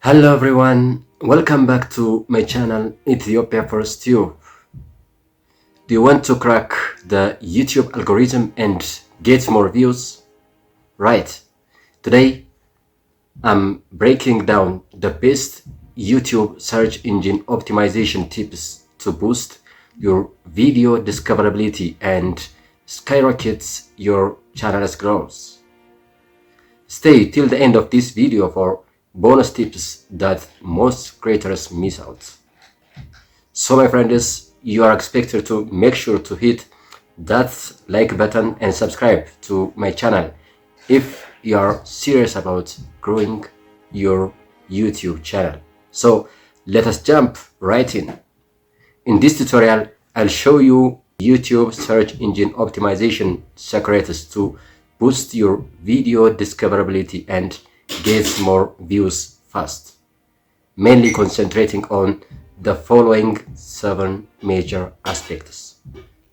Hello everyone, welcome back to my channel Ethiopia First You. Do you want to crack the YouTube algorithm and get more views? Right, today I'm breaking down the best YouTube search engine optimization tips to boost your video discoverability and skyrocket your channel's growth. Stay till the end of this video for bonus tips that most creators miss out. So my friends, you are expected to make sure to hit that like button and subscribe to my channel if you are serious about growing your YouTube channel. So let us jump right in. In this tutorial, I'll show you YouTube search engine optimization secrets to boost your video discoverability and get more views fast, mainly concentrating on the following 7 major aspects.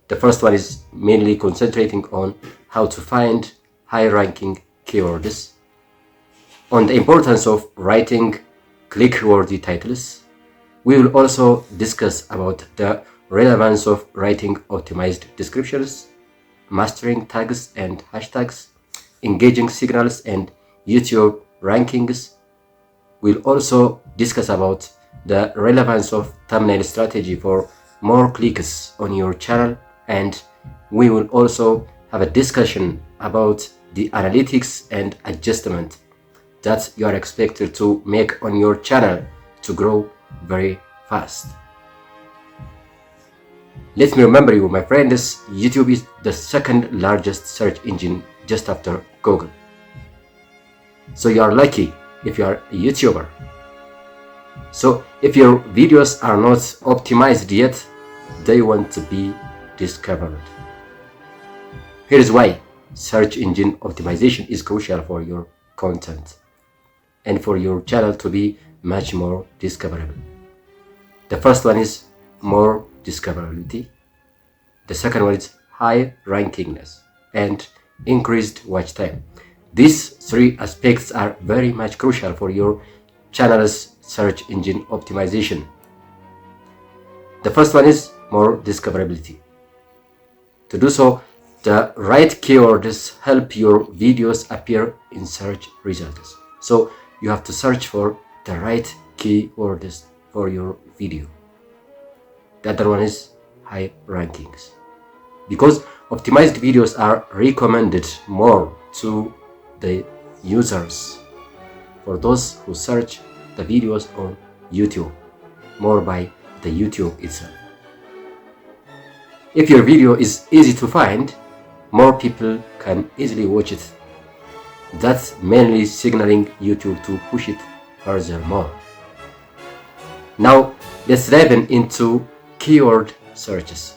The first one is mainly concentrating on how to find high-ranking keywords, on the importance of writing click-worthy titles. We will also discuss about the relevance of writing optimized descriptions, mastering tags and hashtags, engaging signals, and YouTube rankings. We'll also discuss about the relevance of thumbnail strategy for more clicks on your channel, and we will also have a discussion about the analytics and adjustment that you are expected to make on your channel to grow very fast. Let me remember you, my friends, YouTube is the second largest search engine just after Google. So you are lucky if you are a YouTuber. So if your videos are not optimized yet, they want to be discovered. Here is why search engine optimization is crucial for your content and for your channel to be much more discoverable. The first one is more discoverability. The second one is high rankingness and increased watch time. These 3 aspects are very much crucial for your channel's search engine optimization. The first one is more discoverability. To do so, the right keywords help your videos appear in search results. So you have to search for the right keywords for your video. The other one is high rankings, because optimized videos are recommended more to the users, for those who search the videos on YouTube, more by the YouTube itself. If your video is easy to find, more people can easily watch it. That's mainly signaling YouTube to push it furthermore. Now let's dive into keyword searches.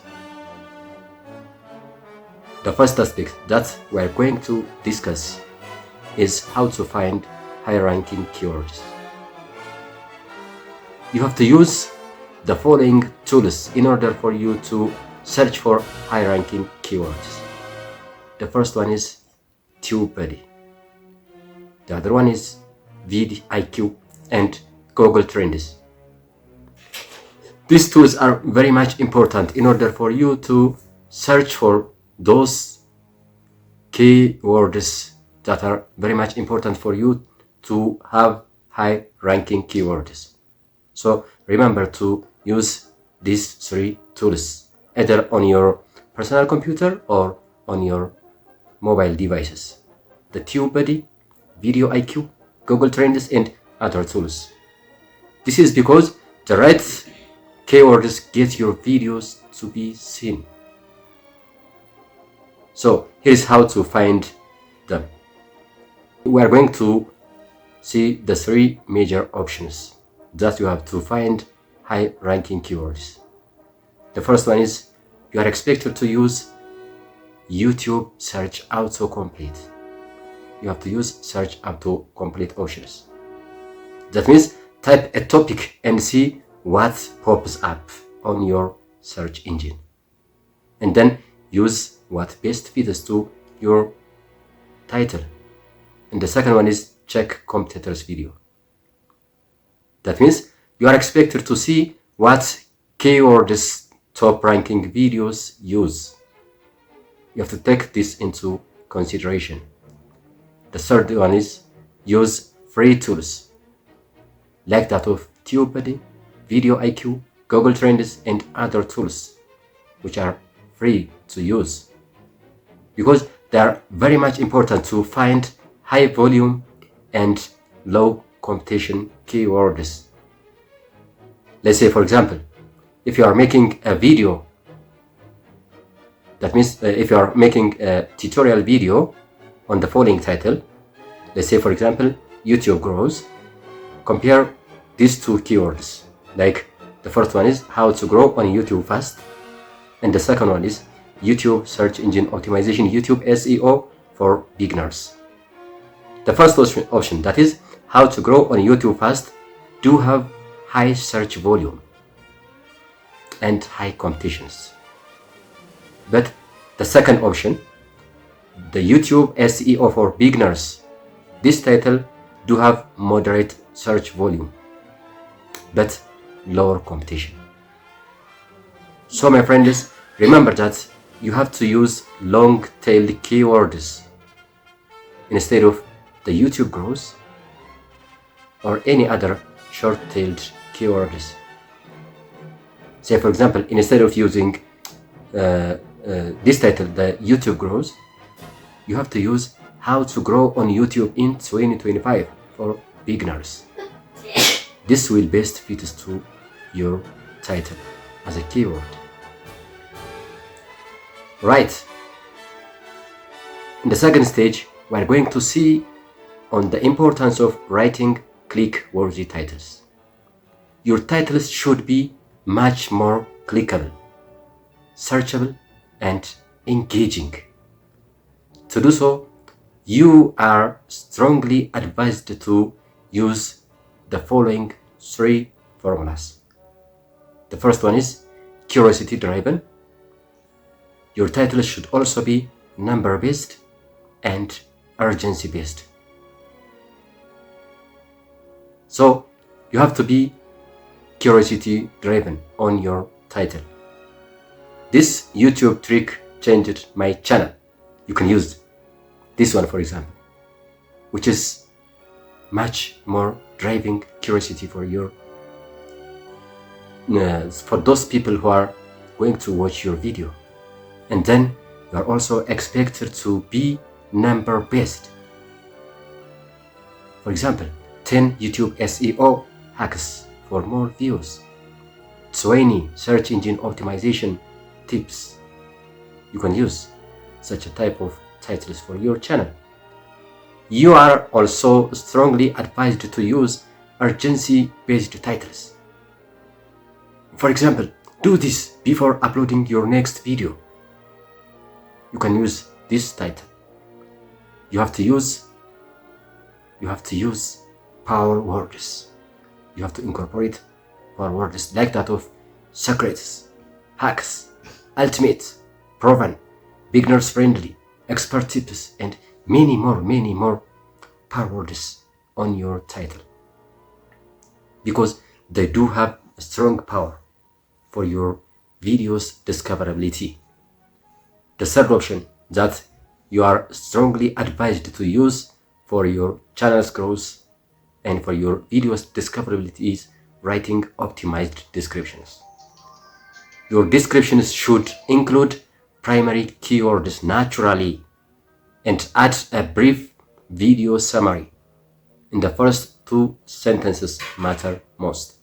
The first aspect that we're going to discuss is how to find high-ranking keywords. You have to use the following tools in order for you to search for high-ranking keywords. The first one is TubeBuddy. The other one is vidIQ and Google Trends. These tools are very much important in order for you to search for those keywords that are very much important for you to have high ranking keywords. So remember to use these 3 tools either on your personal computer or on your mobile devices: the TubeBuddy, vidIQ, Google Trends, and other tools. This is because the right keywords get your videos to be seen. So here's how to find them. We are going to see the 3 major options that you have to find high ranking keywords. The first one is you are expected to use YouTube search autocomplete. You have to use search autocomplete options. That means type a topic and see what pops up on your search engine, and then use what best fits to your title. And the second one is check competitors' video. That means you are expected to see what keywords top ranking videos use. You have to take this into consideration. The third one is use free tools like that of TubeBuddy, Video IQ, Google Trends, and other tools which are free to use, because they are very much important to find high volume and low competition keywords. Let's say, for example, if you are making a video, that means if you are making a tutorial video on the following title, let's say, for example, YouTube grows, compare these two keywords. Like the first one is how to grow on YouTube fast, and the second one is YouTube search engine optimization, YouTube SEO for beginners. The first option, that is how to grow on YouTube fast, do have high search volume and high competitions. But the second option, the YouTube SEO for beginners, this title do have moderate search volume but lower competition. So my friends, remember that you have to use long-tailed keywords instead of the YouTube grows or any other short-tailed keywords. Say, for example, instead of using this title, the YouTube grows, you have to use how to grow on YouTube in 2025 for beginners. This will best fit to your title as a keyword. Right. In the second stage, we are going to see on the importance of writing click-worthy titles. Your titles should be much more clickable, searchable, and engaging. To do so, you are strongly advised to use the following three formulas. The first one is curiosity driven. Your title should also be number based and urgency based. So you have to be curiosity driven on your title. This YouTube trick changed my channel. You can use this one, for example, which is much more driving curiosity for your for those people who are going to watch your video. And then you are also expected to be number based. For example, 10 YouTube SEO hacks for more views, 20 search engine optimization tips. You can use such a type of titles for your channel. You are also strongly advised to use urgency-based titles. For example, do this before uploading your next video. You can use this title. You have to use power words. You have to incorporate power words like that of secrets, hacks, ultimate, proven, beginners friendly, expert tips, and many more power words on your title, because they do have a strong power for your video's discoverability. The third option that you are strongly advised to use for your channel's growth and for your video's discoverability is writing optimized descriptions. Your descriptions should include primary keywords naturally and add a brief video summary. In the first two sentences matter most.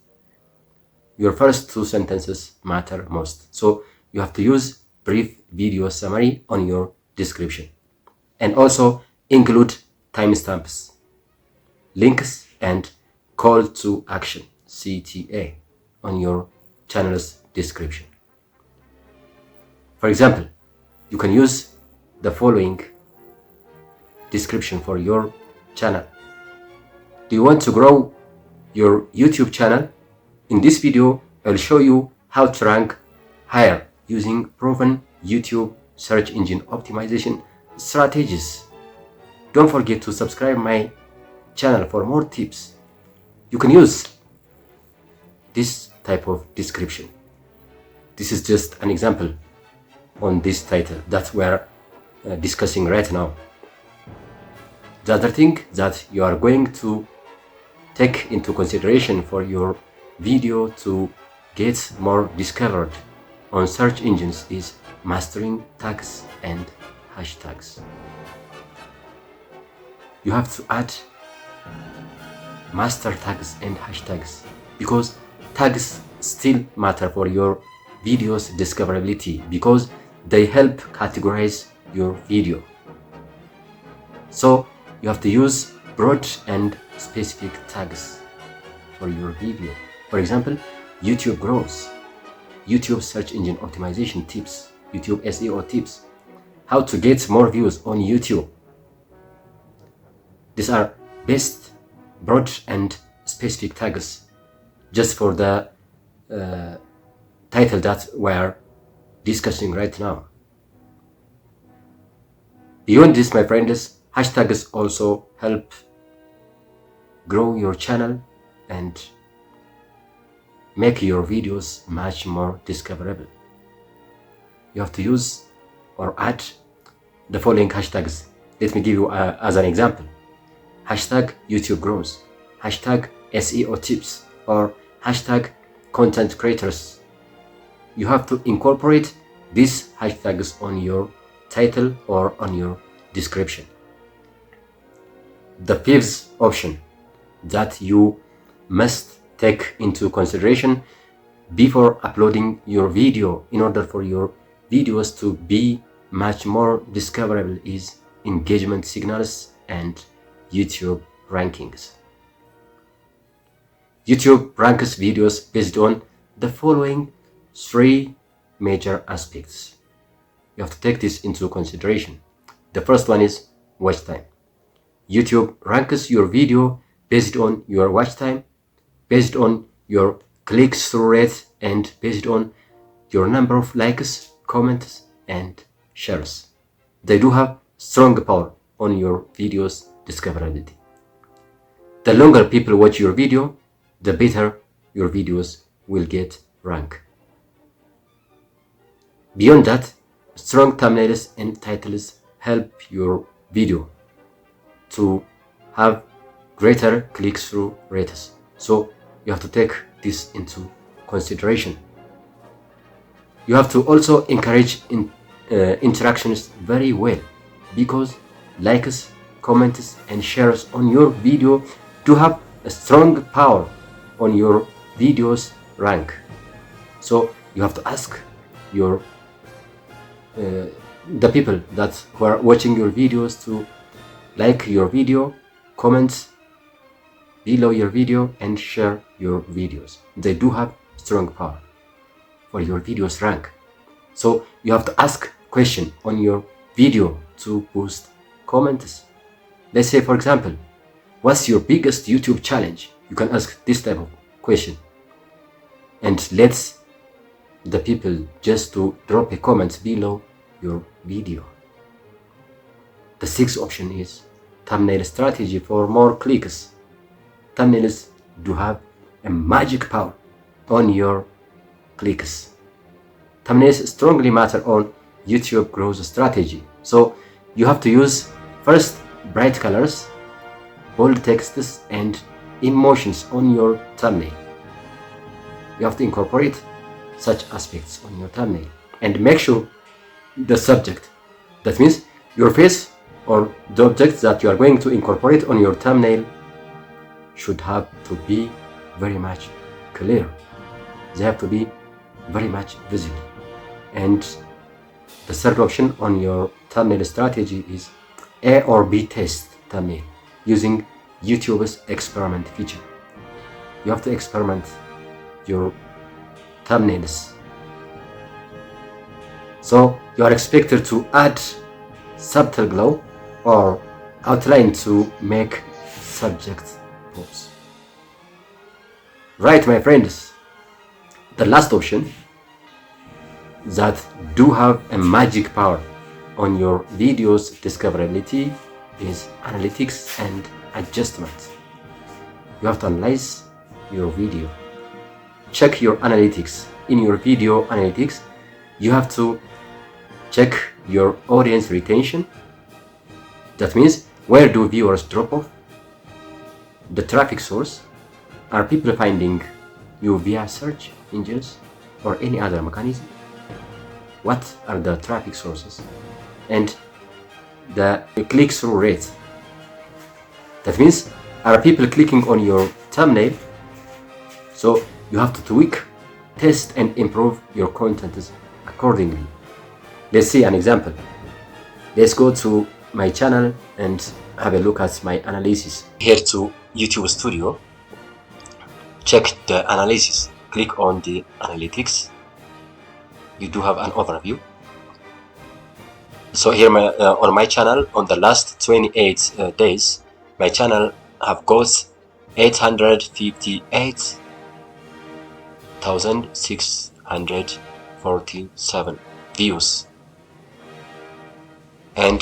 Your first two sentences matter most. So you have to use brief video summary on your description. And also include timestamps, links, and call to action, CTA, on your channel's description. For example, you can use the following description for your channel. Do you want to grow your YouTube channel? In this video, I'll show you how to rank higher using proven YouTube search engine optimization strategies. Don't forget to subscribe my channel for more tips. You can use this type of description. This is just an example on this title that we're discussing right now. The other thing that you are going to take into consideration for your video to get more discovered on search engines is mastering tags and hashtags. You have to add master tags and hashtags because tags still matter for your video's discoverability because they help categorize your video. So you have to use broad and specific tags for your video. For example, YouTube growth, YouTube search engine optimization tips, YouTube SEO tips, how to get more views on YouTube. These are best broad and specific tags just for the title that we're discussing right now. Beyond this, my friends, hashtags also help grow your channel and make your videos much more discoverable. You have to use or add the following hashtags. Let me give you as an example. Hashtag YouTube growth, hashtag SEO tips, or hashtag content creators. You have to incorporate these hashtags on your title or on your description. The fifth option that you must take into consideration before uploading your video in order for your videos to be much more discoverable is engagement signals and YouTube rankings. YouTube ranks videos based on the following three major aspects. You have to take this into consideration. The first one is watch time. YouTube ranks your video based on your watch time, based on your click-through rate, and based on your number of likes, comments, and shares. They do have strong power on your video's discoverability. The longer people watch your video, the better your videos will get ranked. Beyond that, strong thumbnails and titles help your video to have greater click-through rates. So you have to take this into consideration. You have to also encourage interactions very well because likes, comments, and shares on your video do have a strong power on your video's rank. So you have to ask your the people that who are watching your videos to like your video, comment below your video, and share your videos. They do have strong power for your video's rank. So you have to ask question on your video to boost comments. Let's say, for example, what's your biggest YouTube challenge? You can ask this type of question and let the people just to drop a comment below your video. The sixth option is thumbnail strategy for more clicks. Thumbnails do have a magic power on your clicks. Thumbnails strongly matter on YouTube growth strategy. So you have to use first bright colors, bold texts, and emotions on your thumbnail. You have to incorporate such aspects on your thumbnail and make sure the subject, that means your face or the objects that you are going to incorporate on your thumbnail, should have to be very much clear. They have to be very much visible. And the third option on your thumbnail strategy is A or B test thumbnail using YouTube's experiment feature. You have to experiment your thumbnails. So you are expected to add subtle glow or outline to make subject pops. Right, my friends, the last option that do have a magic power on your video's discoverability is analytics and adjustments. You have to analyze your video check your analytics. In your video analytics, you have to check your audience retention. That means, where do viewers drop off? The traffic source. Are people finding you via search engines or any other mechanism? What are the traffic sources? And the click-through rate. That means, are people clicking on your thumbnail? So you have to tweak, test, and improve your content accordingly. Let's see an example. Let's go to my channel and have a look at my analysis. Here to YouTube Studio. Check the analysis. Click on the analytics. You do have an overview. So here on my channel, on the last 28 days, my channel have got 858,647 views and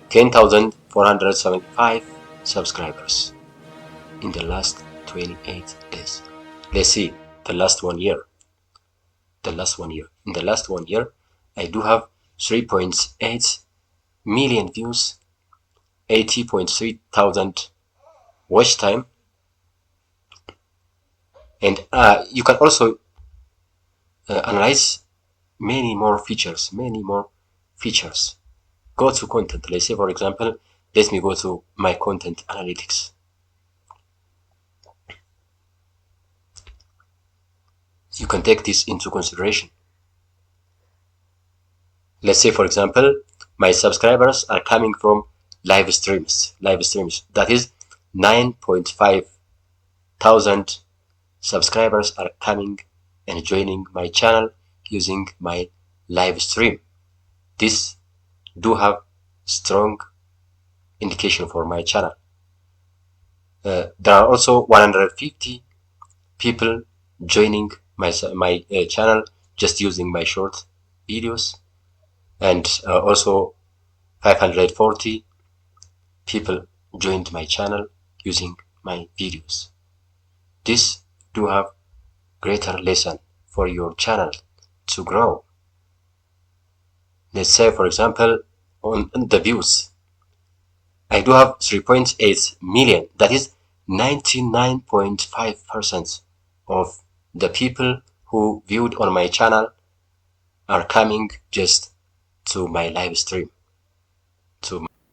10,475 subscribers in the last 28 days. Let's see the last 1 year. In the last 1 year, I do have 3.8 million views, 80.3 thousand watch time, and you can also analyze many more features. Go to content. Let's say, for example, let me go to my content analytics. You can take this into consideration. Let's say, for example, my subscribers are coming from live streams. That is 9.5 thousand subscribers are coming and joining my channel using my live stream. This do have strong indication for my channel. There are also 150 people joining my channel just using my short videos, and also 540 people joined my channel using my videos. This do have greater lesson for your channel to grow. Let's say, for example, on the views, I do have 3.8 million. That is 99.5% of the people who viewed on my channel are coming just to my live stream.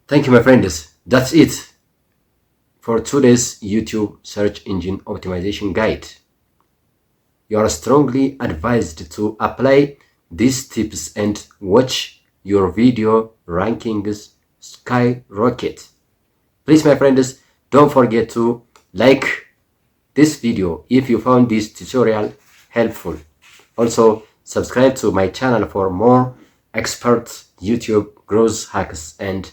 Thank you, my friends. That's it for today's YouTube search engine optimization guide. You are strongly advised to apply these tips and watch your video rankings skyrocket. Please, my friends, don't forget to like this video if you found this tutorial helpful. Also, subscribe to my channel for more expert YouTube growth hacks, and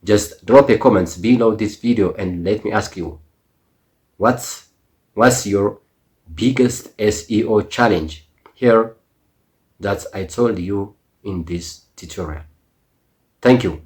just drop a comment below this video and let me ask you, what's your biggest SEO challenge here that I told you in this tutorial? Thank you.